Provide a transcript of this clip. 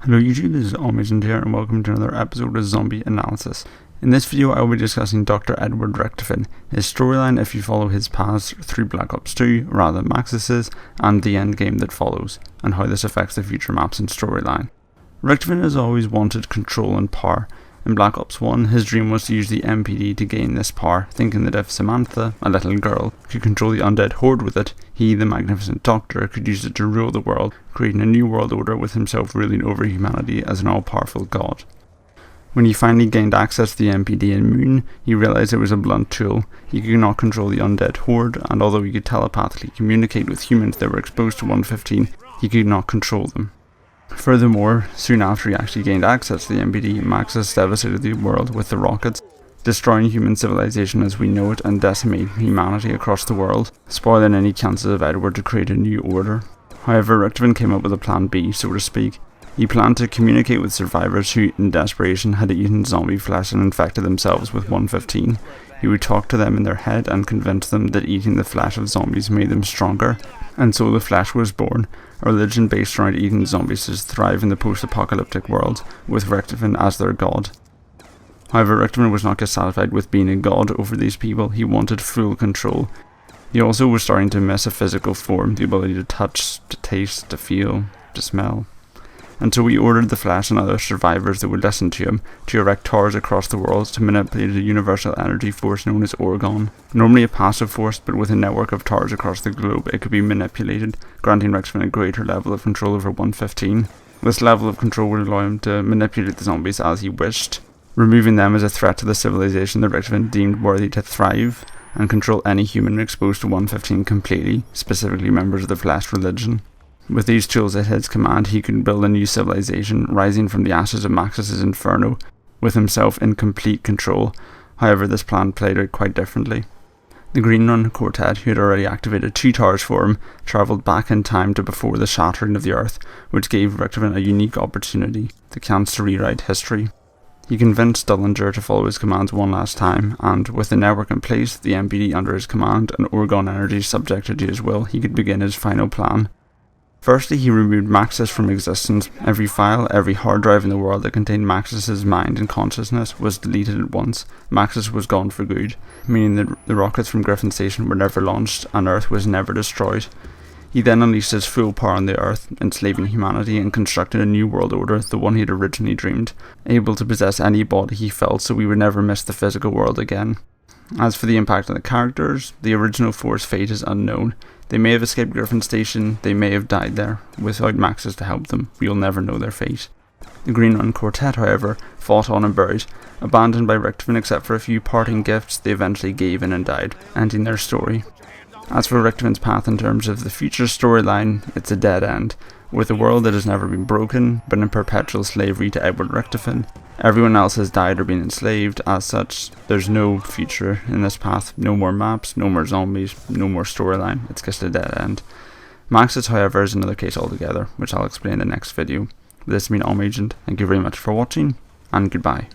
Hello YouTube, this is Omagent here and welcome to another episode of Zombie Analysis. In this video I will be discussing Dr. Edward Rictofen, his storyline if you follow his paths through Black Ops 2 rather than Maxis's, and the endgame that follows, and how this affects the future maps and storyline. Rictofen has always wanted control and power. In Black Ops 1, his dream was to use the MPD to gain this power, thinking that if Samantha, a little girl, could control the undead horde with it, he, the magnificent doctor, could use it to rule the world, creating a new world order with himself ruling over humanity as an all-powerful god. When he finally gained access to the MPD in Moon, he realised it was a blunt tool. He could not control the undead horde, and although he could telepathically communicate with humans that were exposed to 115, he could not control them. Furthermore, soon after he actually gained access to the MPD, Maxis devastated the world with the rockets, destroying human civilization as we know it and decimating humanity across the world, spoiling any chances of Edward to create a new order. However, Rictofen came up with a plan B, so to speak. He planned to communicate with survivors who, in desperation, had eaten zombie flesh and infected themselves with 115. He would talk to them in their head and convince them that eating the flesh of zombies made them stronger, and so the flesh was born, a religion based around eating zombies to thrive in the post-apocalyptic world, with Rictofen as their god. However, Rictofen was not just satisfied with being a god over these people, he wanted full control. He also was starting to miss a physical form, the ability to touch, to taste, to feel, to smell. And so he ordered the flesh and other survivors that would listen to him to erect towers across the world to manipulate a universal energy force known as Orgon. Normally a passive force, but with a network of towers across the globe it could be manipulated, granting Rictofen a greater level of control over 115. This level of control would allow him to manipulate the zombies as he wished, removing them as a threat to the civilization that Rictofen deemed worthy to thrive, and control any human exposed to 115 completely, specifically members of the flesh religion. With these tools at his command, he could build a new civilization, rising from the ashes of Maxis' inferno, with himself in complete control. However, this plan played out quite differently. The Green Run Quartet, who had already activated 2 towers for him, travelled back in time to before the shattering of the Earth, which gave Rictofen a unique opportunity, the chance to rewrite history. He convinced Dullinger to follow his commands one last time, and, with the network in place, the MPD under his command, and Orgon energy subjected to his will, he could begin his final plan. Firstly, he removed Maxis from existence. Every file, every hard drive in the world that contained Maxis' mind and consciousness was deleted at once. Maxis was gone for good, meaning that the rockets from Griffin Station were never launched and Earth was never destroyed. He then unleashed his full power on the Earth, enslaving humanity, and constructed a new world order, the one he had originally dreamed, able to possess any body he felt so we would never miss the physical world again. As for the impact on the characters, the original Force fate is unknown. They may have escaped Griffin Station, they may have died there. Without Maxis to help them, we'll never know their fate. The Green Run Quartet, however, fought on and buried. Abandoned by Rictofen except for a few parting gifts, they eventually gave in and died, ending their story. As for Richtofen's path in terms of the future storyline, it's a dead end, with a world that has never been broken, but in perpetual slavery to Edward Rictofen. Everyone else has died or been enslaved. As such, there's no future in this path, no more maps, no more zombies, no more storyline, it's just a dead end. Maxis, however, is another case altogether, which I'll explain in the next video. This has been Omagent, thank you very much for watching, and goodbye.